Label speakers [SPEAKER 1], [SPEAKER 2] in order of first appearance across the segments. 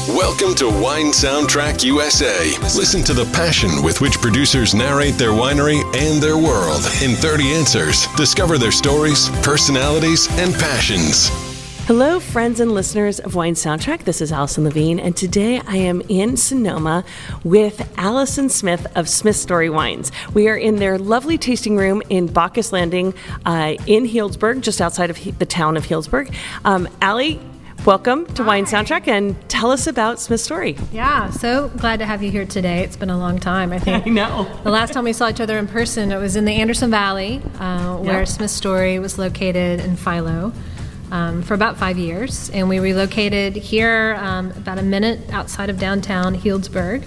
[SPEAKER 1] Welcome to Wine Soundtrack USA. Listen to the passion with which producers narrate their winery and their world in 30 answers. Discover their stories, personalities, and passions.
[SPEAKER 2] Hello, friends and listeners of Wine Soundtrack. This is Allison Levine, and today I am in Sonoma with Allison Smith of Smith Story Wines. We are in their lovely tasting room in Bacchus Landing in Healdsburg, just outside of the town of Healdsburg. Allie, welcome to Wine Soundtrack, and tell us about Smith Story.
[SPEAKER 3] Yeah, so glad to have you here today. It's been a long time, I think.
[SPEAKER 2] I know.
[SPEAKER 3] The last time we saw each other in person, it was in the Anderson Valley, where Smith Story was located in Philo. For about 5 years, and we relocated here about a minute outside of downtown Healdsburg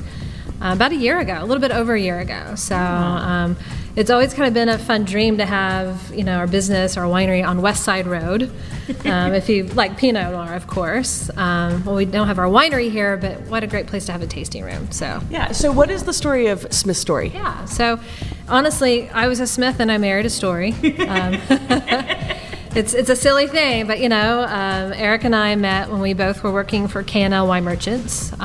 [SPEAKER 3] about a year ago, a little bit over a year ago. So it's always kind of been a fun dream to have, our business, our winery on West Side Road. If you like Pinot Noir, of course. Well, we don't have our winery here, but what a great place to have a tasting room. So
[SPEAKER 2] yeah. So what is the story of Smith Story?
[SPEAKER 3] Yeah. So honestly, I was a Smith and I married a Story. It's a silly thing, but Eric and I met when we both were working for K&L Wine Merchants. He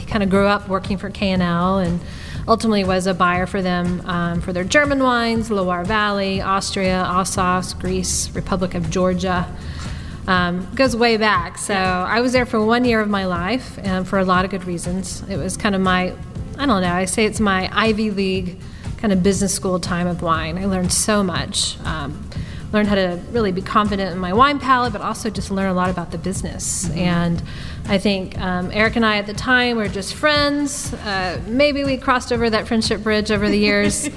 [SPEAKER 3] kind of grew up working for K&L and ultimately was a buyer for them for their German wines, Loire Valley, Austria, Alsace, Greece, Republic of Georgia. Goes way back. So I was there for 1 year of my life, and for a lot of good reasons. It was kind of I say it's my Ivy League kind of business school time of wine. I learned so much. Learned how to really be confident in my wine palate, but also just learn a lot about the business. Mm-hmm. And I think Eric and I at the time were just friends. Maybe we crossed over that friendship bridge over the years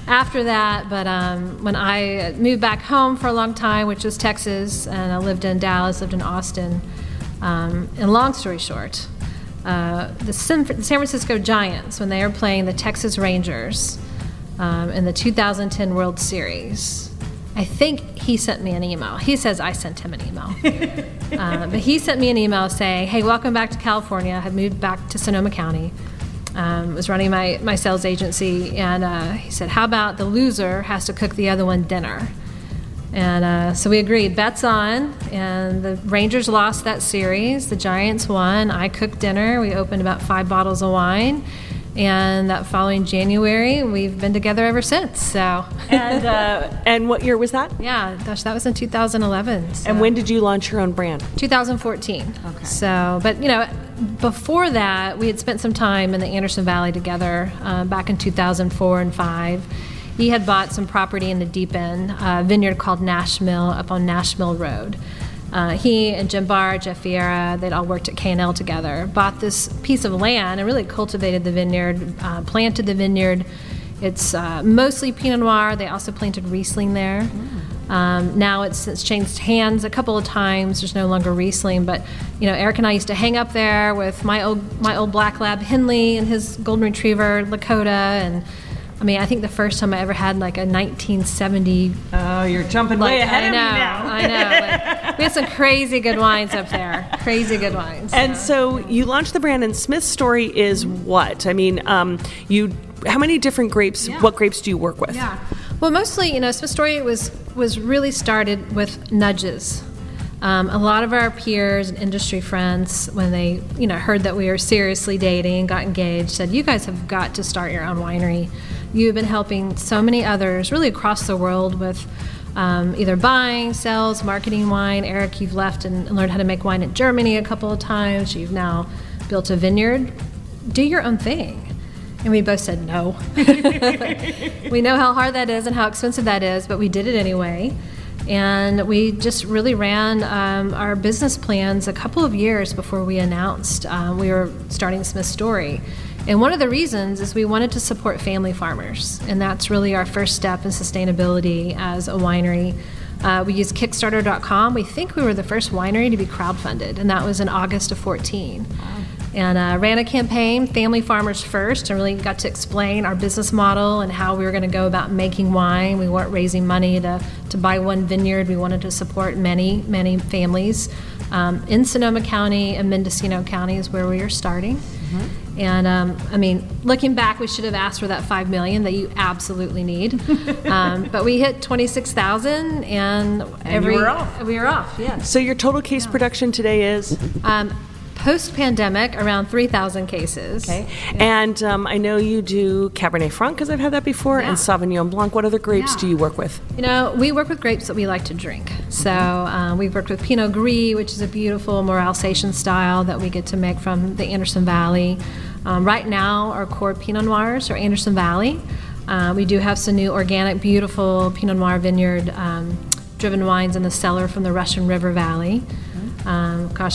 [SPEAKER 3] after that. But when I moved back home for a long time, which was Texas, and I lived in Dallas, lived in Austin. And long story short, the San Francisco Giants, when they were playing the Texas Rangers in the 2010 World Series, I think he sent me an email. He says I sent him an email. But he sent me an email saying, hey, welcome back to California. I had moved back to Sonoma County. Was running my sales agency. And he said, how about the loser has to cook the other one dinner? And so we agreed, bets on. And the Rangers lost that series. The Giants won. I cooked dinner. We opened about 5 bottles of wine. And that following January, we've been together ever since. So,
[SPEAKER 2] and what year was that?
[SPEAKER 3] Yeah, gosh, that was in 2011. So.
[SPEAKER 2] And when did you launch your own brand?
[SPEAKER 3] 2014.
[SPEAKER 2] Okay.
[SPEAKER 3] So, but before that, we had spent some time in the Anderson Valley together back in 2004 and 5. He had bought some property in the deep end, a vineyard called Nash Mill up on Nash Mill Road. He and Jim Barr, Jeff Vieira, they'd all worked at K&L together, bought this piece of land and really cultivated the vineyard, planted the vineyard. It's mostly Pinot Noir. They also planted Riesling there. Now it's changed hands a couple of times. There's no longer Riesling, but Eric and I used to hang up there with my old black lab Henley and his golden retriever Lakota, and I think the first time I ever had like a 1970.
[SPEAKER 2] Oh, you're jumping way ahead of me now.
[SPEAKER 3] I know. We had some crazy good wines up there. Crazy good wines.
[SPEAKER 2] And so you launched the brand, and Smith Story is what? How many different grapes? Yeah. What grapes do you work with?
[SPEAKER 3] Yeah. Well, mostly, Smith Story was really started with nudges. A lot of our peers and industry friends, when they heard that we were seriously dating, got engaged, said, "You guys have got to start your own winery. You've been helping so many others really across the world with either buying, sales, marketing wine. Eric, you've left and learned how to make wine in Germany a couple of times. You've now built a vineyard. Do your own thing." And we both said no. We know how hard that is and how expensive that is, but we did it anyway. And we just really ran our business plans a couple of years before we announced we were starting Smith Story. And one of the reasons is we wanted to support family farmers, and that's really our first step in sustainability as a winery. We used Kickstarter.com. We think we were the first winery to be crowdfunded, and that was in August of 2014. Wow. And ran a campaign, Family Farmers First, and really got to explain our business model and how we were going to go about making wine. We weren't raising money to buy one vineyard. We wanted to support many, many families. In Sonoma County and Mendocino County is where we are starting. Mm-hmm. And looking back, we should have asked for that $5 million that you absolutely need. But we hit 26,000, and
[SPEAKER 2] you were off.
[SPEAKER 3] We were off. Yeah.
[SPEAKER 2] So your total case production today is
[SPEAKER 3] post-pandemic, around 3,000 cases.
[SPEAKER 2] Okay. Yeah. And I know you do Cabernet Franc, because I've had that before, and Sauvignon Blanc. What other grapes do you work with?
[SPEAKER 3] We work with grapes that we like to drink. So we've worked with Pinot Gris, which is a beautiful, more Alsatian style that we get to make from the Anderson Valley. Right now, our core Pinot Noirs are Anderson Valley. We do have some new organic, beautiful Pinot Noir vineyard driven wines in the cellar from the Russian River Valley.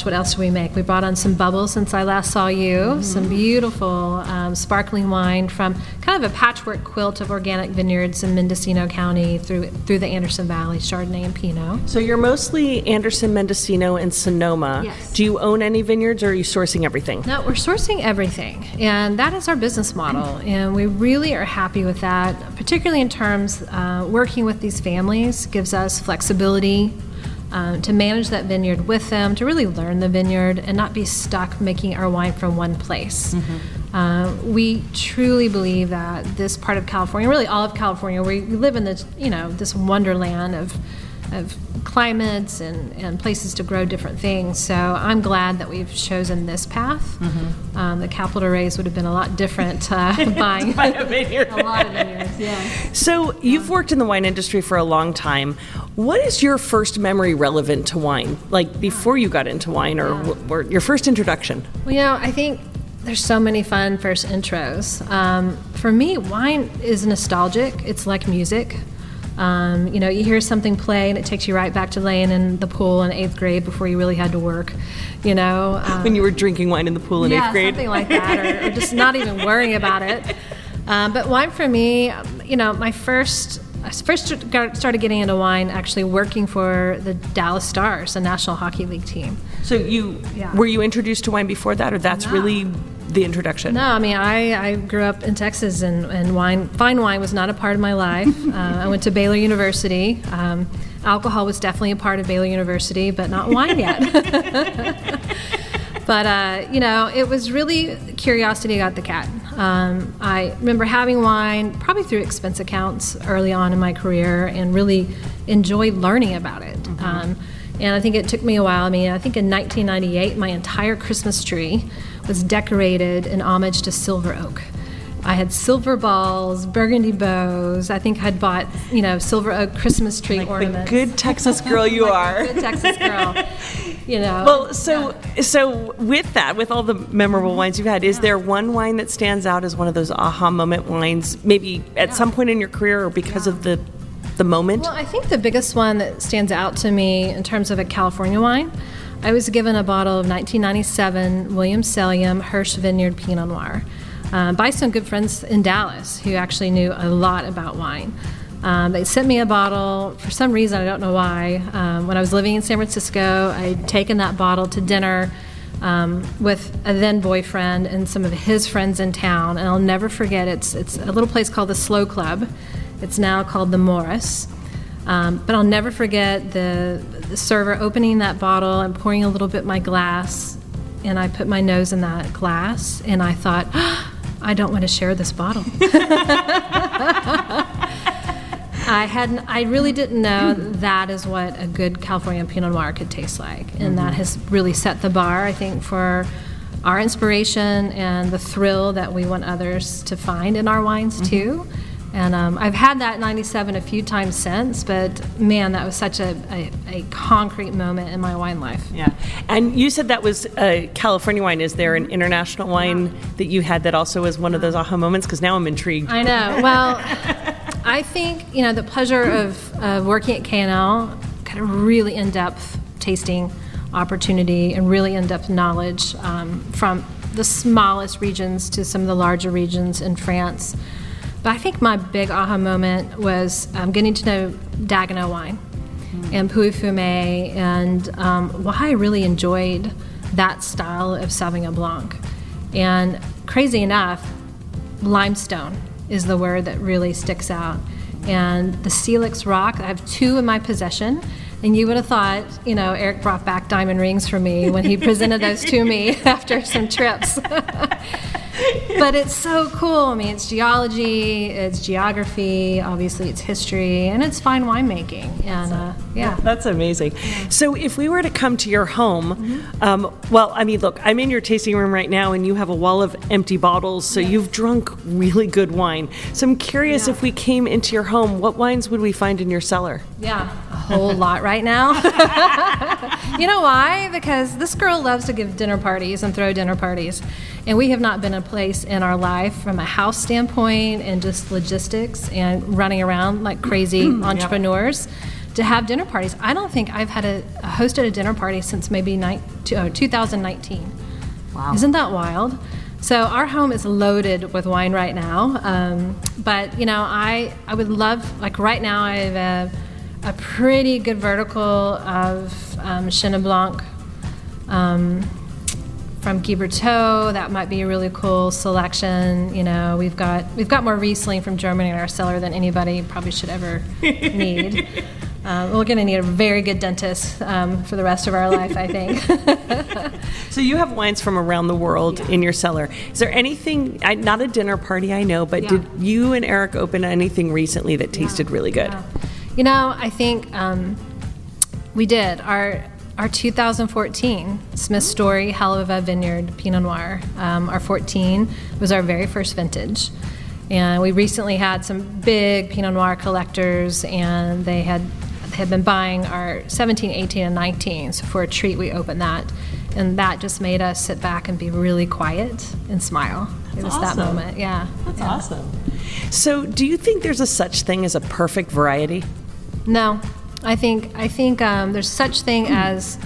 [SPEAKER 3] What else do we make? We brought on some bubbles since I last saw you. Some beautiful sparkling wine from kind of a patchwork quilt of organic vineyards in Mendocino County through the Anderson Valley, Chardonnay and Pinot.
[SPEAKER 2] So you're mostly Anderson, Mendocino, and Sonoma.
[SPEAKER 3] Yes.
[SPEAKER 2] Do you own any vineyards, or are you sourcing everything?
[SPEAKER 3] No, we're sourcing everything, and that is our business model, and we really are happy with that, particularly in terms working with these families gives us flexibility to manage that vineyard with them, to really learn the vineyard and not be stuck making our wine from one place. We truly believe that this part of California, really all of California, we live in this, this wonderland of climates and places to grow different things. So I'm glad that we've chosen this path. The capital raise would have been a lot different buying
[SPEAKER 2] a vineyard.
[SPEAKER 3] A lot of vineyards, yeah.
[SPEAKER 2] So you've worked in the wine industry for a long time. What is your first memory relevant to wine? Like before you got into wine, or your first introduction?
[SPEAKER 3] Well, I think there's so many fun first intros. For me, wine is nostalgic. It's like music. You hear something play and it takes you right back to laying in the pool in 8th grade before you really had to work,
[SPEAKER 2] when you were drinking wine in the pool in 8th grade?
[SPEAKER 3] Yeah, something like that, or just not even worrying about it. But wine for me, I first started getting into wine actually working for the Dallas Stars, the National Hockey League team.
[SPEAKER 2] So were you introduced to wine before that, or that's really the introduction?
[SPEAKER 3] No, I grew up in Texas, and fine wine was not a part of my life. I went to Baylor University. Alcohol was definitely a part of Baylor University, but not wine yet. But, it was really curiosity got the cat. I remember having wine probably through expense accounts early on in my career and really enjoyed learning about it. And I think it took me a while. I think in 1998, my entire Christmas tree was decorated in homage to silver oak. I had silver balls, burgundy bows. I think I'd bought, silver oak Christmas tree ornaments.
[SPEAKER 2] The good Texas girl you are.
[SPEAKER 3] Good Texas girl.
[SPEAKER 2] Well, so with that, with all the memorable wines you've had, is there one wine that stands out as one of those aha moment wines, maybe at some point in your career or because of the moment?
[SPEAKER 3] Well, I think the biggest one that stands out to me in terms of a California wine, I was given a bottle of 1997 William Sellium Hirsch Vineyard Pinot Noir by some good friends in Dallas who actually knew a lot about wine. They sent me a bottle for some reason, I don't know why. When I was living in San Francisco, I'd taken that bottle to dinner with a then boyfriend and some of his friends in town, and I'll never forget. It's a little place called the Slow Club. It's now called the Morris. But I'll never forget the server opening that bottle and pouring a little bit in my glass, and I put my nose in that glass, and I thought, I don't want to share this bottle. I really didn't know that is what a good California Pinot Noir could taste like, and that has really set the bar, I think, for our inspiration and the thrill that we want others to find in our wines too. And I've had that 97 a few times since, but man, that was such a concrete moment in my wine life.
[SPEAKER 2] Yeah. And you said that was a California wine. Is there an international wine that you had that also was one of those aha moments? Because now I'm intrigued.
[SPEAKER 3] I know. Well, I think, the pleasure of working at K&L, kind of really in-depth tasting opportunity and really in-depth knowledge from the smallest regions to some of the larger regions in France. But I think my big aha moment was getting to know Dagenham wine and Pouilly-Fumé, and why I really enjoyed that style of Sauvignon Blanc. And crazy enough, limestone is the word that really sticks out. And the Celix rock, I have 2 in my possession, and you would have thought, Eric brought back diamond rings for me when he presented those to me after some trips. But it's so cool. It's geology, it's geography, obviously it's history, and it's fine winemaking. And Yeah.
[SPEAKER 2] That's amazing. So if we were to come to your home, well, I mean, look, I'm in your tasting room right now, and you have a wall of empty bottles, so you've drunk really good wine. So I'm curious, if we came into your home, what wines would we find in your cellar?
[SPEAKER 3] Yeah, a whole lot right now. You know why? Because this girl loves to give dinner parties and throw dinner parties. And we have not been a place in our life from a house standpoint and just logistics and running around like crazy entrepreneurs to have dinner parties. I don't think I've hosted a dinner party since maybe 2019. Wow. Isn't that wild? So our home is loaded with wine right now. But, you know, I would love, like right now I have a pretty good vertical of Chenin Blanc from Guy Berthaud. That might be a really cool selection. You know, we've got more Riesling from Germany in our cellar than anybody probably should ever need. We're going to need a very good dentist for the rest of our life, I think.
[SPEAKER 2] So you have wines from around the world in your cellar. Is there anything, not a dinner party, I know, but did you and Eric open anything recently that tasted really good?
[SPEAKER 3] Yeah. You know, I think we did. Our 2014 Smith Story Helluva Vineyard Pinot Noir, our 14, was our very first vintage. And we recently had some big Pinot Noir collectors, and they had been buying our 17, 18, and 19. So for a treat, we opened that. And that just made us sit back and be really quiet and smile. It was that moment,
[SPEAKER 2] That's awesome. So do you think there's a such thing as a perfect variety?
[SPEAKER 3] No. I think there's such thing as,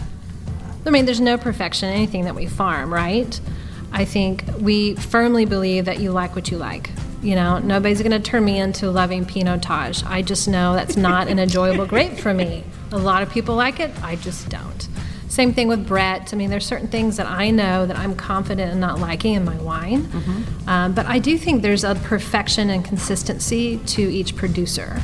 [SPEAKER 3] there's no perfection in anything that we farm, right? I think we firmly believe that you like what you like. You know, nobody's going to turn me into loving Pinotage. I just know that's not an enjoyable grape for me. A lot of people like it. I just don't. Same thing with Brett. I mean, there's certain things that I know that I'm confident in not liking in my wine. But I do think there's a perfection and consistency to each producer.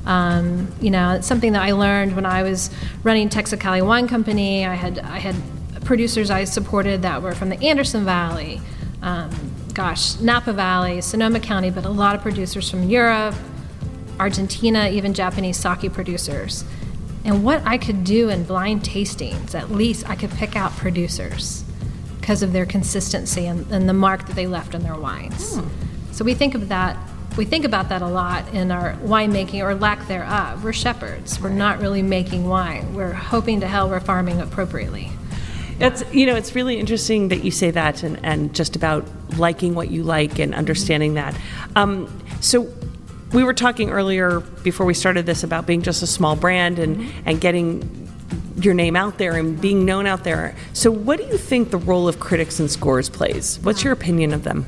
[SPEAKER 3] You know, it's something that I learned when I was running Texicali Wine Company. I had producers I supported that were from the Anderson Valley, Napa Valley, Sonoma County, but a lot of producers from Europe, Argentina, even Japanese sake producers. And what I could do in blind tastings, at least I could pick out producers because of their consistency and the mark that they left in their wines. So we think about that a lot in our winemaking, or lack thereof. We're shepherds. We're not really making wine. We're hoping to hell we're farming appropriately.
[SPEAKER 2] It's really interesting that you say that, and just about liking what you like and understanding that. So we were talking earlier before we started this about being just a small brand and getting your name out there and being known out there. So what do you think the role of critics and scores plays? What's your opinion of them?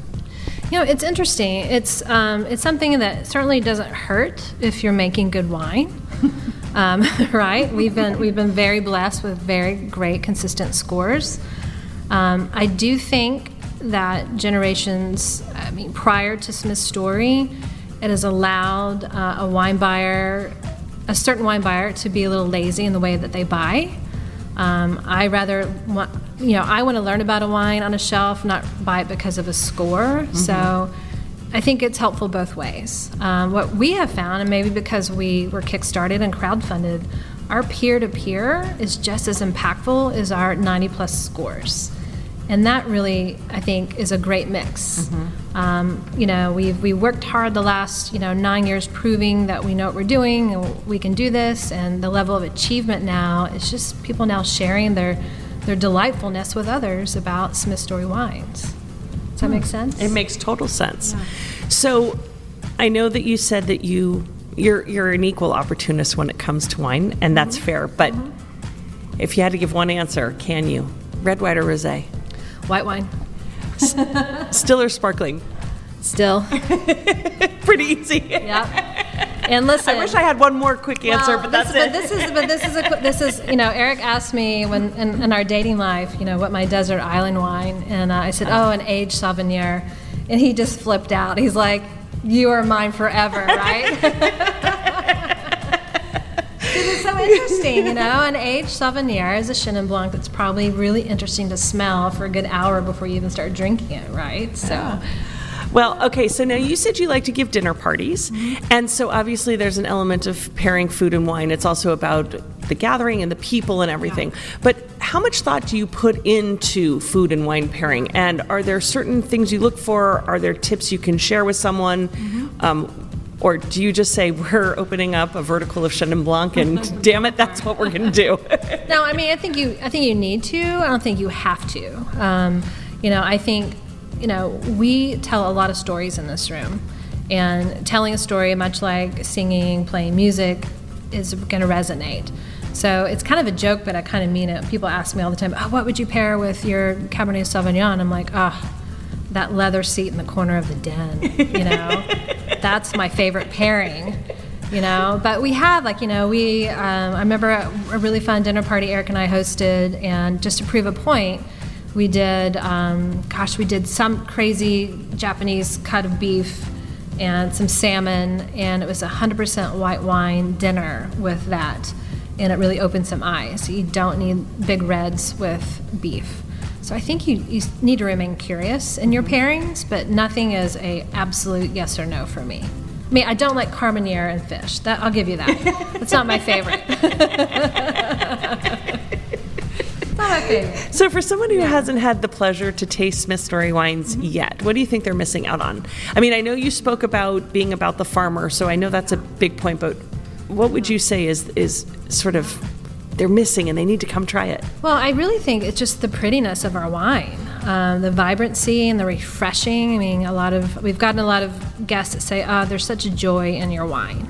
[SPEAKER 3] You know, it's interesting. It's something that certainly doesn't hurt if you're making good wine, right? We've been very blessed with very great, consistent scores. I do think that generations, prior to Smith's Story, it has allowed a certain wine buyer, to be a little lazy in the way that they buy. I want to learn about a wine on a shelf, not buy it because of a score. So I think it's helpful both ways. What we have found, and maybe because we were kickstarted and crowdfunded, our peer-to-peer is just as impactful as our 90-plus scores. And that really, I think, is a great mix. We worked hard the last 9 years proving that we know what we're doing and we can do this, and the level of achievement now is just people now sharing their delightfulness with others about Smith Story wines. Does that make sense?
[SPEAKER 2] It makes total sense. Yeah. So I know that you said that you're an equal opportunist when it comes to wine, and that's fair, but if you had to give one answer, can you? Red, white, or rosé?
[SPEAKER 3] White wine.
[SPEAKER 2] Still or sparkling?
[SPEAKER 3] Still.
[SPEAKER 2] Pretty easy.
[SPEAKER 3] Yep. And listen,
[SPEAKER 2] I wish I had one more quick answer, but that's it.
[SPEAKER 3] This is Eric asked me when in our dating life, what my desert island wine, and I said, an aged Sauvignon, and he just flipped out. He's like, "You are mine forever," right? It's so interesting, An aged Sauvignon is a Chenin Blanc that's probably really interesting to smell for a good hour before you even start drinking it, right? So,
[SPEAKER 2] Well, okay, so now you said you like to give dinner parties, and so obviously there's an element of pairing food and wine. It's also about the gathering and the people and everything. But how much thought do you put into food and wine pairing? And are there certain things you look for? Are there tips you can share with someone? Or do you just say, we're opening up a vertical of Chenin Blanc and damn it, that's what we're going to do?
[SPEAKER 3] No, I mean, I think you need to. I don't think you have to. I think, we tell a lot of stories in this room. And telling a story, much like singing, playing music, is going to resonate. So it's kind of a joke, but I kind of mean it. People ask me all the time, what would you pair with your Cabernet Sauvignon? I'm like, that leather seat in the corner of the den, That's my favorite pairing, But we have, I remember a really fun dinner party Eric and I hosted, and just to prove a point, we did some crazy Japanese cut of beef and some salmon, and it was 100% white wine dinner with that, and it really opened some eyes. You don't need big reds with beef. So I think you need to remain curious in your pairings, but nothing is a absolute yes or no for me. I mean, I don't like carmeniere and fish. That I'll give you that. That's not my favorite. It's not my favorite.
[SPEAKER 2] So for someone who hasn't had the pleasure to taste Smith Story wines yet, what do you think they're missing out on? I mean, I know you spoke about being about the farmer, so I know that's a big point, but what would you say is sort of they're missing and they need to come try it?
[SPEAKER 3] Well, I really think it's just the prettiness of our wine, the vibrancy and the refreshing. I mean, we've gotten a lot of guests that say, there's such a joy in your wine.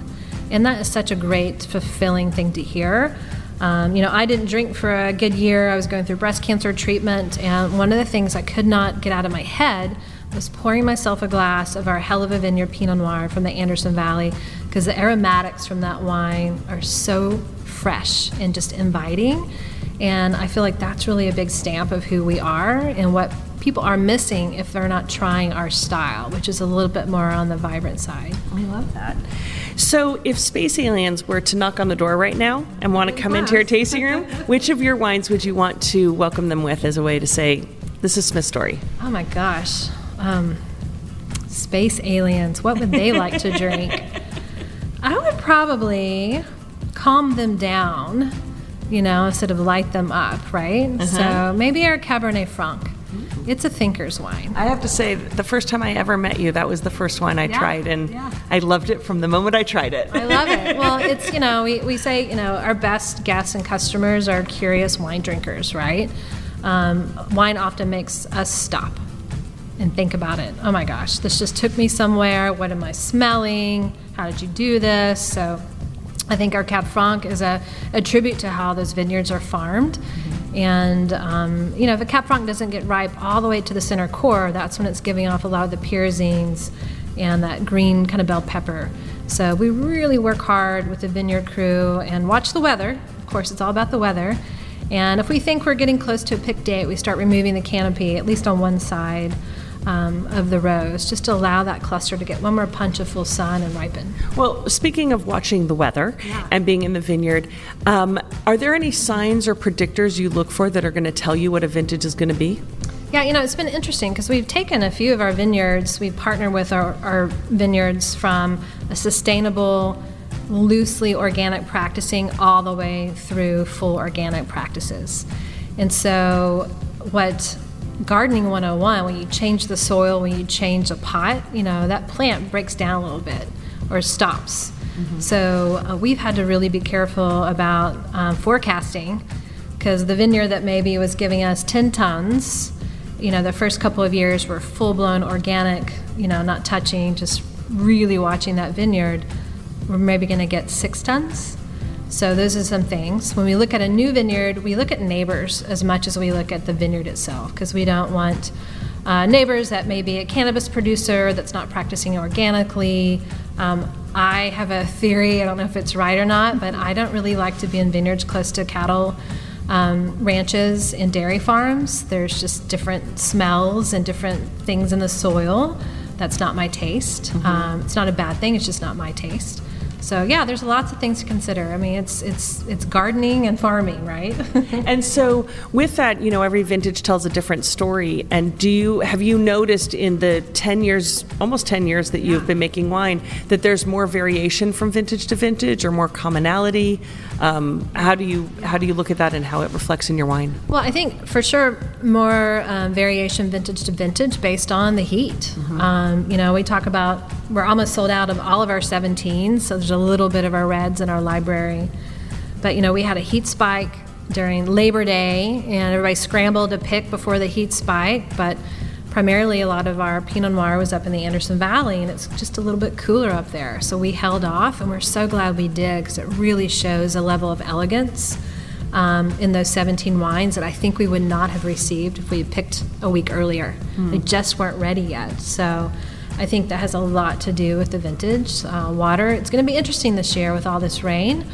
[SPEAKER 3] And that is such a great, fulfilling thing to hear. I didn't drink for a good year. I was going through breast cancer treatment, and one of the things I could not get out of my head was pouring myself a glass of our Hell of a Vineyard Pinot Noir from the Anderson Valley, because the aromatics from that wine are so fresh and just inviting. And I feel like that's really a big stamp of who we are and what people are missing if they're not trying our style, which is a little bit more on the vibrant side.
[SPEAKER 2] I love that. So if space aliens were to knock on the door right now and want to come into your tasting room, which of your wines would you want to welcome them with as a way to say, this is Smith Story?
[SPEAKER 3] Oh my gosh. Space aliens, what would they like to drink? I would probably calm them down, instead of light them up, right? So maybe our Cabernet Franc. It's a thinker's wine.
[SPEAKER 2] I have to say, the first time I ever met you, that was the first wine I tried, and I loved it from the moment I tried it.
[SPEAKER 3] I love it. Well, it's, we say, our best guests and customers are curious wine drinkers, right? Wine often makes us stop and think about it. Oh my gosh, this just took me somewhere. What am I smelling? How did you do this? So I think our Cab Franc is a tribute to how those vineyards are farmed. And, if a Cab Franc doesn't get ripe all the way to the center core, that's when it's giving off a lot of the pyrazines and that green kind of bell pepper. So we really work hard with the vineyard crew and watch the weather. Of course, it's all about the weather. And if we think we're getting close to a pick date, we start removing the canopy, at least on one side of the rows, just to allow that cluster to get one more punch of full sun and ripen.
[SPEAKER 2] Well, speaking of watching the weather and being in the vineyard, are there any signs or predictors you look for that are going to tell you what a vintage is going to be?
[SPEAKER 3] Yeah, it's been interesting because we've taken a few of our vineyards, we've partnered with our vineyards from a sustainable, loosely organic practicing all the way through full organic practices. And so what Gardening 101, when you change the soil, when you change a pot, that plant breaks down a little bit or stops. So we've had to really be careful about forecasting, because the vineyard that maybe was giving us 10 tons, the first couple of years were full-blown organic, not touching, just really watching that vineyard, we're maybe going to get 6 tons. So those are some things. When we look at a new vineyard, we look at neighbors as much as we look at the vineyard itself, because we don't want neighbors that may be a cannabis producer that's not practicing organically. I have a theory, I don't know if it's right or not, but I don't really like to be in vineyards close to cattle ranches and dairy farms. There's just different smells and different things in the soil. That's not my taste. It's not a bad thing, it's just not my taste. So yeah, there's lots of things to consider. I mean, it's gardening and farming, right?
[SPEAKER 2] And so with that, every vintage tells a different story. And have you noticed in the 10 years, almost 10 years that you've been making wine, that there's more variation from vintage to vintage or more commonality? How do you look at that and how it reflects in your wine?
[SPEAKER 3] Well, I think for sure more variation vintage to vintage based on the heat. We talk about we're almost sold out of all of our 17s, so there's a little bit of our reds in our library. But we had a heat spike during Labor Day, and everybody scrambled to pick before the heat spike. But primarily, a lot of our Pinot Noir was up in the Anderson Valley, and it's just a little bit cooler up there. So we held off, and we're so glad we did, because it really shows a level of elegance in those 17 wines that I think we would not have received if we had picked a week earlier. They just weren't ready yet. So I think that has a lot to do with the vintage water. It's going to be interesting this year with all this rain.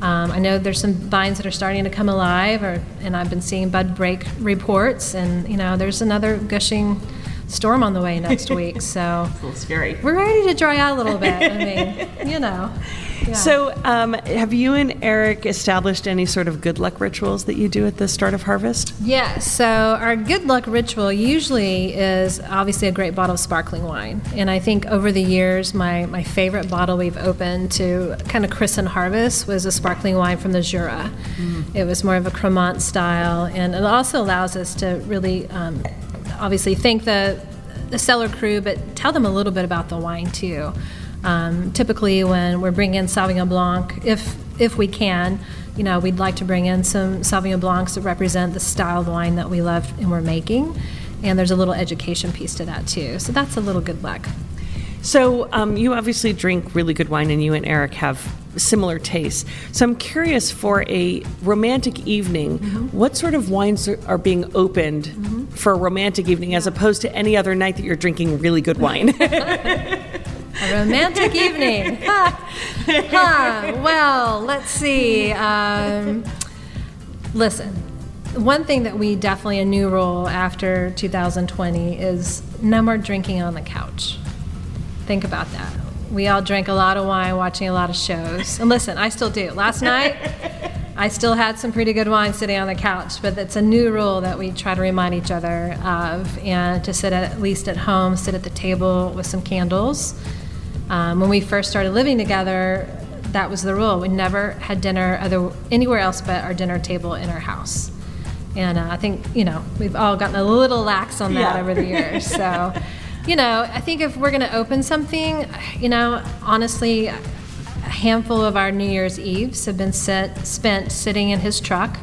[SPEAKER 3] I know there's some vines that are starting to come alive, and I've been seeing bud break reports, and there's another gushing storm on the way next week. So
[SPEAKER 2] it's a little scary.
[SPEAKER 3] We're ready to dry out a little bit. I mean, Yeah.
[SPEAKER 2] So have you and Eric established any sort of good luck rituals that you do at the start of harvest?
[SPEAKER 3] Yeah, so our good luck ritual usually is obviously a great bottle of sparkling wine. And I think over the years, my favorite bottle we've opened to kind of christen harvest was a sparkling wine from the Jura. It was more of a Cremant style, and it also allows us to really obviously thank the cellar crew, but tell them a little bit about the wine too. Typically when we're bringing in Sauvignon Blanc, if we can, we'd like to bring in some Sauvignon Blancs that represent the style of wine that we love and we're making. And there's a little education piece to that too. So that's a little good luck.
[SPEAKER 2] So you obviously drink really good wine, and you and Eric have similar tastes. So I'm curious, for a romantic evening, what sort of wines are being opened for a romantic evening as opposed to any other night that you're drinking really good wine?
[SPEAKER 3] A romantic evening. Well, let's see. Listen, one thing that we definitely, a new rule after 2020 is no more drinking on the couch. Think about that. We all drank a lot of wine, watching a lot of shows. And listen, I still do. Last night, I still had some pretty good wine sitting on the couch, but it's a new rule that we try to remind each other of, and to sit at least at home, sit at the table with some candles. When we first started living together, that was the rule. We never had dinner anywhere else but our dinner table in our house. And I think, we've all gotten a little lax on that over the years. So, I think if we're going to open something, honestly, a handful of our New Year's Eves have been spent sitting in his truck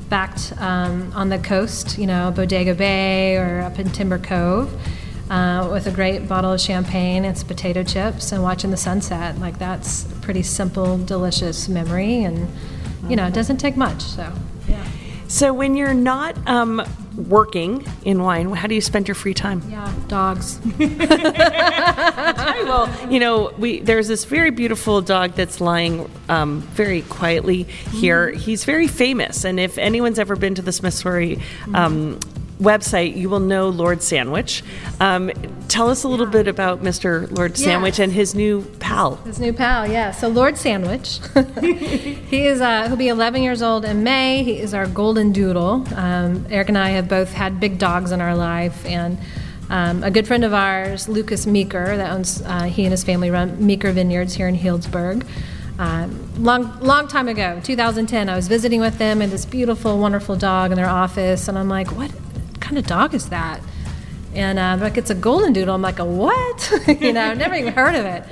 [SPEAKER 3] backed on the coast, Bodega Bay or up in Timber Cove, with a great bottle of champagne and some potato chips and watching the sunset. Like, that's a pretty simple, delicious memory, and it doesn't take much. So yeah.
[SPEAKER 2] So when you're not working in wine, how do you spend your free time?
[SPEAKER 3] Yeah, dogs.
[SPEAKER 2] Well, there's this very beautiful dog that's lying very quietly here. He's very famous, and if anyone's ever been to the Smithsonian website, you will know Lord Sandwich. Tell us a little bit about Mr. Lord Sandwich and his new pal.
[SPEAKER 3] His new pal, yeah. So Lord Sandwich, he'll be 11 years old in May. He is our golden doodle. Eric and I have both had big dogs in our life, and a good friend of ours, Lucas Meeker, that owns, he and his family run Meeker Vineyards here in Healdsburg. Long time ago, 2010, I was visiting with them and this beautiful, wonderful dog in their office, and I'm like, what kind of dog is that? And it's a golden doodle. I'm like, a what? Never even heard of it.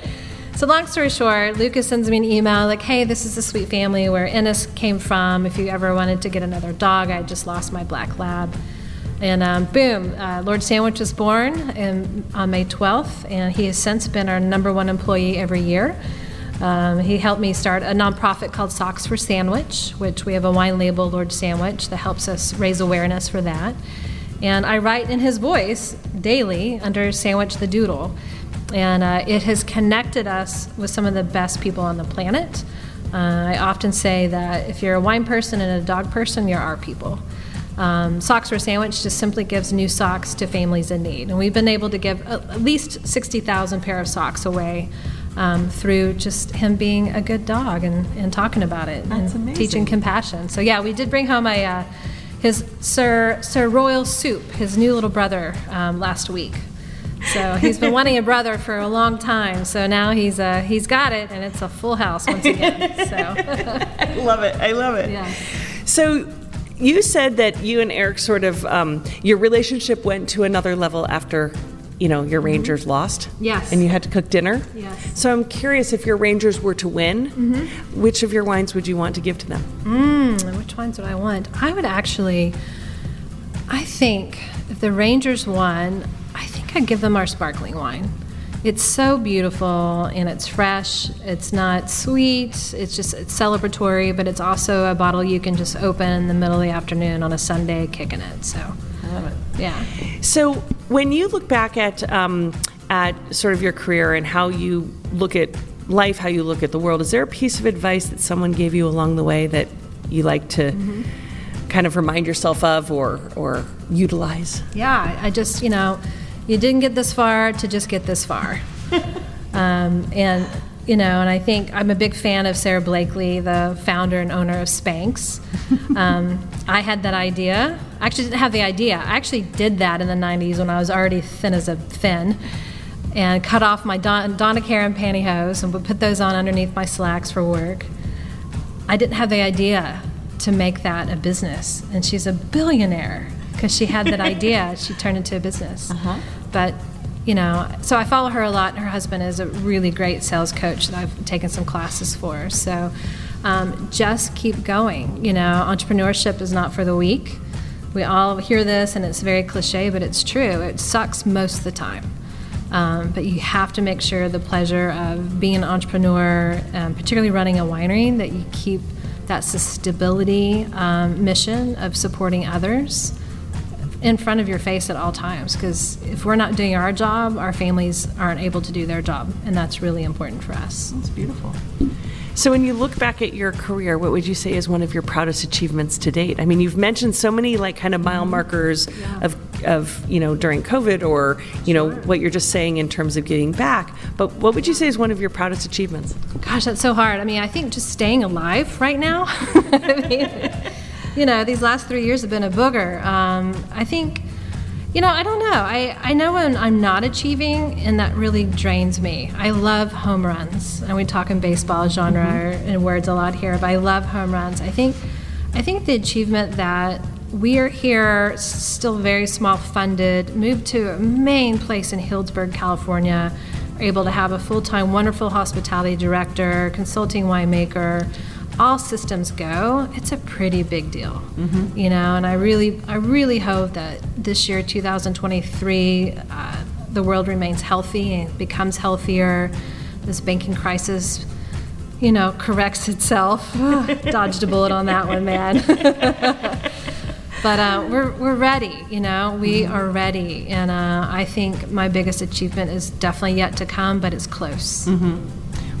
[SPEAKER 3] So long story short, Lucas sends me an email like, hey, this is the sweet family where Ennis came from. If you ever wanted to get another dog, I just lost my black lab. And boom, Lord Sandwich was born on May 12th, and he has since been our #1 employee every year. He helped me start a nonprofit called Socks for Sandwich, which we have a wine label, Lord Sandwich, that helps us raise awareness for that. And I write in his voice daily under Sandwich the Doodle. And it has connected us with some of the best people on the planet. I often say that if you're a wine person and a dog person, you're our people. Socks for Sandwich just simply gives new socks to families in need. And we've been able to give at least 60,000 pair of socks away through just him being a good dog and talking about it.
[SPEAKER 2] That's
[SPEAKER 3] and
[SPEAKER 2] amazing.
[SPEAKER 3] Teaching compassion. So yeah, we did bring home his Sir Royal Soup, his new little brother, last week. So he's been wanting a brother for a long time. So now he's got it, and it's a full house once again. So
[SPEAKER 2] I love it.
[SPEAKER 3] Yeah.
[SPEAKER 2] So you said that you and Eric sort of, your relationship went to another level after, your Rangers lost.
[SPEAKER 3] Yes.
[SPEAKER 2] And you had to cook dinner.
[SPEAKER 3] Yes.
[SPEAKER 2] So I'm curious, if your Rangers were to win, which of your wines would you want to give to them?
[SPEAKER 3] Which wines would I want? I think if the Rangers won, I think I'd give them our sparkling wine. It's so beautiful and it's fresh. It's not sweet. It's celebratory, but it's also a bottle you can just open in the middle of the afternoon on a Sunday, kicking it. So
[SPEAKER 2] I love it.
[SPEAKER 3] Yeah.
[SPEAKER 2] So when you look back at sort of your career and how you look at life, how you look at the world, is there a piece of advice that someone gave you along the way that you like to kind of remind yourself of or utilize?
[SPEAKER 3] Yeah, I just, you didn't get this far to just get this far. And I think I'm a big fan of Sarah Blakely, the founder and owner of Spanx. I had that idea. I actually didn't have the idea. I actually did that in the 90s when I was already thin as a fin, and cut off my Donna Karan pantyhose and would put those on underneath my slacks for work. I didn't have the idea to make that a business. And she's a billionaire because she had that idea. She turned it into a business. But, so I follow her a lot. And her husband is a really great sales coach that I've taken some classes for. So just keep going. Entrepreneurship is not for the weak. We all hear this, and it's very cliche, but it's true. It sucks most of the time. But you have to make sure the pleasure of being an entrepreneur, particularly running a winery, that you keep that sustainability mission of supporting others in front of your face at all times. Because if we're not doing our job, our families aren't able to do their job, and that's really important for us.
[SPEAKER 2] That's beautiful. So when you look back at your career, what would you say is one of your proudest achievements to date? I mean, you've mentioned so many kind of mile markers of during COVID or, what you're just saying in terms of getting back. But what would you say is one of your proudest achievements?
[SPEAKER 3] Gosh, that's so hard. I mean, I think just staying alive right now. These last 3 years have been a booger. I think, I don't know. I know when I'm not achieving, and that really drains me. I love home runs, and we talk in baseball genre and words a lot here, but I love home runs. I think the achievement that we are here, still very small funded, moved to a main place in Healdsburg, California, are able to have a full-time wonderful hospitality director, consulting winemaker, all systems go. It's a pretty big deal, and I really hope that this year, 2023, the world remains healthy and becomes healthier. This banking crisis, corrects itself. Dodged a bullet on that one, man. But we're ready, we are ready. And I think my biggest achievement is definitely yet to come, but it's close.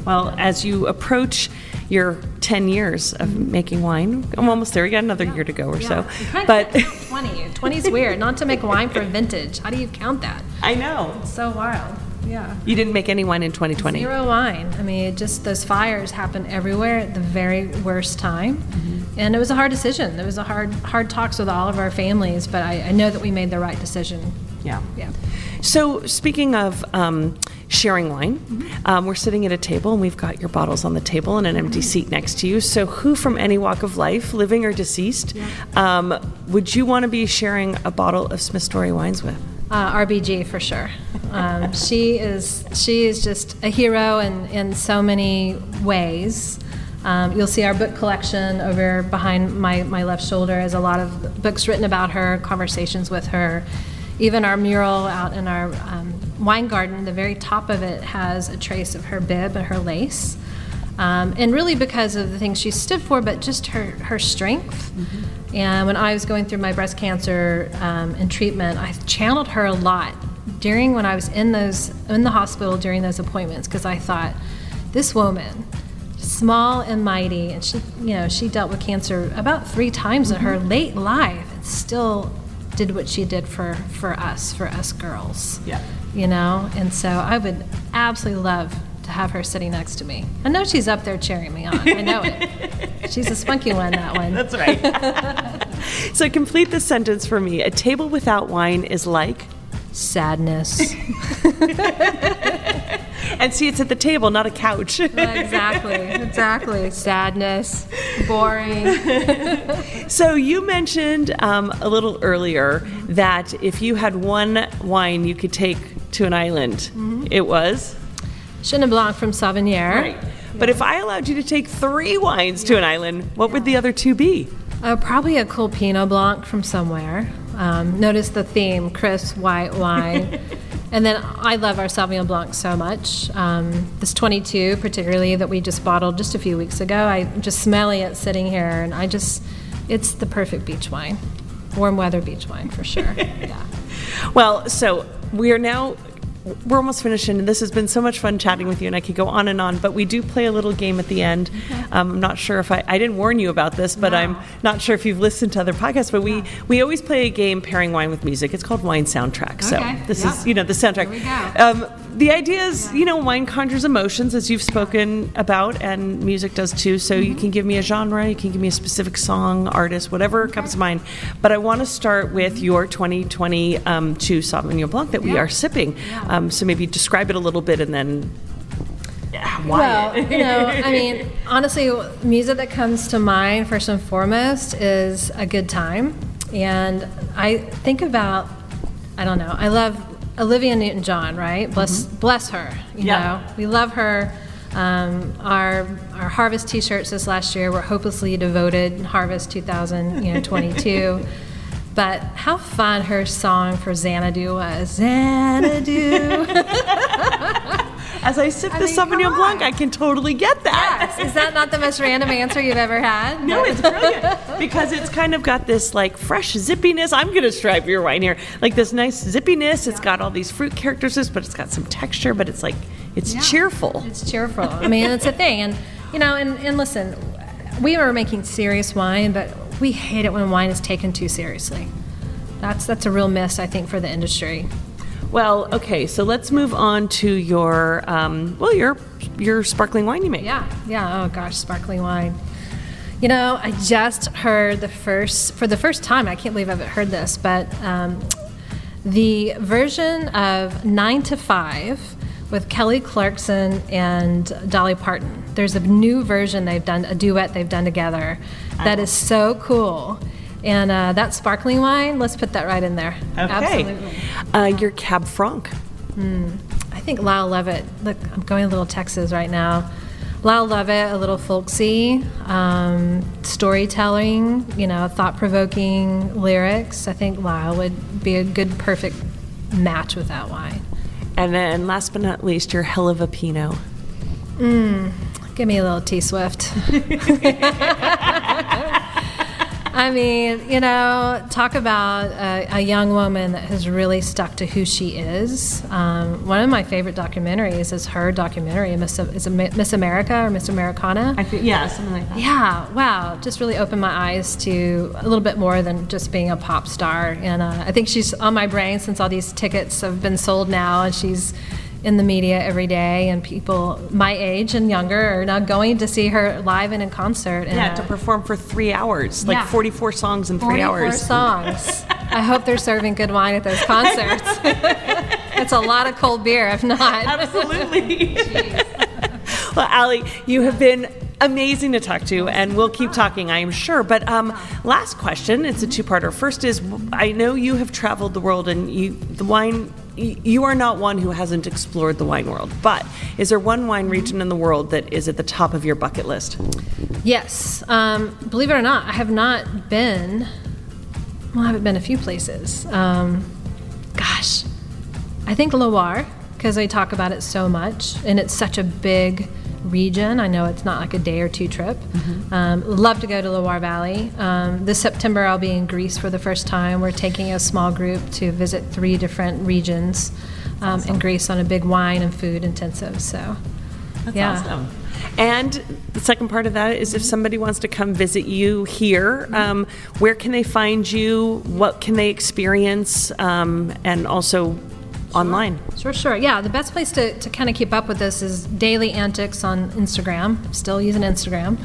[SPEAKER 2] Well, as you approach your 10 years of making wine, I'm almost there. We got another year to go or so.
[SPEAKER 3] But 20 is weird. Not to make wine for vintage. How do you count that?
[SPEAKER 2] I know.
[SPEAKER 3] It's so wild. Yeah.
[SPEAKER 2] You didn't make any wine in 2020?
[SPEAKER 3] Zero wine. I mean, those fires happened everywhere at the very worst time. And it was a hard decision. There was a hard talks with all of our families, but I know that we made the right decision.
[SPEAKER 2] Yeah.
[SPEAKER 3] Yeah.
[SPEAKER 2] So speaking of sharing wine, we're sitting at a table and we've got your bottles on the table and an empty seat next to you. So who from any walk of life, living or deceased, would you want to be sharing a bottle of Smith Story wines with?
[SPEAKER 3] RBG for sure. She is just a hero in so many ways. You'll see our book collection over behind my left shoulder has a lot of books written about her, conversations with her. Even our mural out in our wine garden, the very top of it has a trace of her bib and her lace. And really because of the things she stood for, but just her strength. And when I was going through my breast cancer and treatment, I channeled her a lot when I was in the hospital during those appointments, because I thought, this woman, small and mighty, and she dealt with cancer about 3 times in her late life, and still did what she did for us girls. Yeah. And so I would absolutely love to have her sitting next to me. I know she's up there cheering me on. I know it. She's a spunky one, that one.
[SPEAKER 2] That's right. So complete this sentence for me. A table without wine is like?
[SPEAKER 3] Sadness.
[SPEAKER 2] And see, it's at the table, not a couch.
[SPEAKER 3] Exactly. Sadness. Boring.
[SPEAKER 2] So you mentioned a little earlier that if you had one wine you could take to an island, it was?
[SPEAKER 3] Chenin Blanc from Sauvignon.
[SPEAKER 2] Right. But if I allowed you to take 3 wines to an island, what would the other 2 be? Probably
[SPEAKER 3] a cool Pinot Blanc from somewhere. Notice the theme, crisp white wine. And then I love our Sauvignon Blanc so much. This 22 particularly that we just bottled just a few weeks ago, I'm just smelling it sitting here, and it's the perfect beach wine. Warm weather beach wine for sure. Yeah.
[SPEAKER 2] Well, so we're almost finished, and this has been so much fun chatting with you, and I could go on and on, but we do play a little game at the end. Okay. I'm not sure if I didn't warn you about this, but I'm not sure if you've listened to other podcasts, but we always play a game pairing wine with music. It's called Wine Soundtrack. Okay. So this is, the soundtrack.
[SPEAKER 3] Here we go.
[SPEAKER 2] The idea is, wine conjures emotions, as you've spoken about, and music does too. So you can give me a genre, you can give me a specific song, artist, whatever comes to mind. But I want to start with your 2022 Sauvignon Blanc that we are sipping. So maybe describe it a little bit, and then why?
[SPEAKER 3] Well, honestly, music that comes to mind first and foremost is a good time. And I think about, I love Olivia Newton-John, right? Bless her. You know, we love her. Our Harvest T-shirts this last year were hopelessly devoted Harvest 2022. But how fun her song for Xanadu was. Xanadu.
[SPEAKER 2] As I sip the Sauvignon Blanc, I can totally get that.
[SPEAKER 3] Yes. Is that not the most random answer you've ever had?
[SPEAKER 2] No, it's brilliant. Because it's kind of got this fresh zippiness. I'm going to strive your wine here. Like this nice zippiness. It's got all these fruit characteristics, but it's got some texture, but it's cheerful.
[SPEAKER 3] It's cheerful. It's a thing. And, and listen, we were making serious wine, but we hate it when wine is taken too seriously. That's a real miss, I think, for the industry.
[SPEAKER 2] Well, okay, so let's move on to your your sparkling wine you make.
[SPEAKER 3] Yeah. Oh gosh, sparkling wine. I just heard for the first time, I can't believe I've heard this, but the version of 9 to 5 with Kelly Clarkson and Dolly Parton. There's a new version they've done, a duet they've done together that is so cool. And that sparkling wine, let's put that right in there.
[SPEAKER 2] Okay.
[SPEAKER 3] Absolutely.
[SPEAKER 2] Your Cab Franc.
[SPEAKER 3] I think Lyle Lovett. Look, I'm going a little Texas right now. Lyle Lovett, a little folksy, storytelling, thought-provoking lyrics. I think Lyle would be a good, perfect match with that wine.
[SPEAKER 2] And then last but not least, your hell of a Pinot.
[SPEAKER 3] Give me a little T-Swift. Talk about a young woman that has really stuck to who she is. One of my favorite documentaries is her documentary, is it Miss America or Miss Americana?
[SPEAKER 2] Something like that.
[SPEAKER 3] Yeah, wow. Just really opened my eyes to a little bit more than just being a pop star. And I think she's on my brain since all these tickets have been sold now, and she's in the media every day, and people my age and younger are now going to see her live and in concert. And,
[SPEAKER 2] to perform for 3 hours, 44 songs in 3 hours.
[SPEAKER 3] 44 songs. I hope they're serving good wine at those concerts. It's a lot of cold beer, if not.
[SPEAKER 2] Absolutely. Well, Allie, you have been amazing to talk to, and we'll keep talking, I am sure. But last question, it's a two-parter. First is, I know you have traveled the world, and you are not one who hasn't explored the wine world, but is there one wine region in the world that is at the top of your bucket list?
[SPEAKER 3] Yes. Believe it or not, I haven't been a few places. I think Loire, because they talk about it so much, and it's such a big region. I know it's not like a day or two trip. Love to go to Loire Valley. This September I'll be in Greece for the first time. We're taking a small group to visit 3 different regions in Greece on a big wine and food intensive. So
[SPEAKER 2] that's awesome. And the second part of that is, if somebody wants to come visit you here, where can they find you? What can they experience? And also online.
[SPEAKER 3] Sure. Yeah, the best place to kind of keep up with this is daily antics on Instagram. I'm still using Instagram,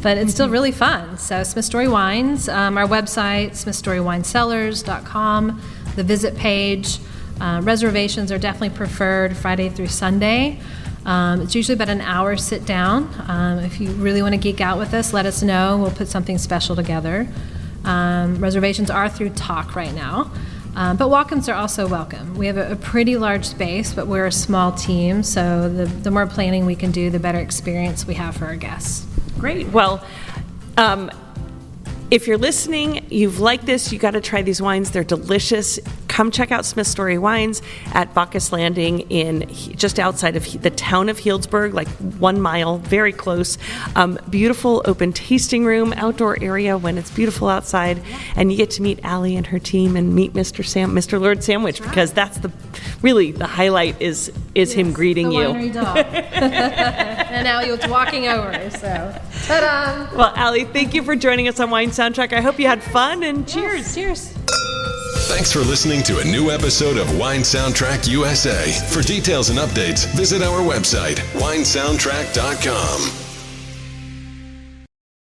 [SPEAKER 3] but it's still really fun. So Smith Story Wines, our website, smithstorywinesellers.com, the visit page. Reservations are definitely preferred Friday through Sunday. It's usually about an hour sit down. If you really want to geek out with us, let us know. We'll put something special together. Reservations are through Talk right now. But walk-ins are also welcome. We have a pretty large space, but we're a small team, so the more planning we can do, the better experience we have for our guests.
[SPEAKER 2] Great. Well, if you're listening, you've liked this, you got to try these wines. They're delicious. Come check out Smith Story Wines at Bacchus Landing just outside of the town of Healdsburg, like 1 mile, very close. Beautiful open tasting room, outdoor area when it's beautiful outside, and you get to meet Allie and her team and meet Mr. Lord Sandwich, because that's the highlight is him greeting you.
[SPEAKER 3] Winery dog. And Allie was walking over, so ta-da!
[SPEAKER 2] Well, Allie, thank you for joining us on Wine Soundtrack. I hope you had fun, and cheers.
[SPEAKER 3] Cheers.
[SPEAKER 1] Thanks for listening to a new episode of Wine Soundtrack USA. For details and updates, visit our website, winesoundtrack.com.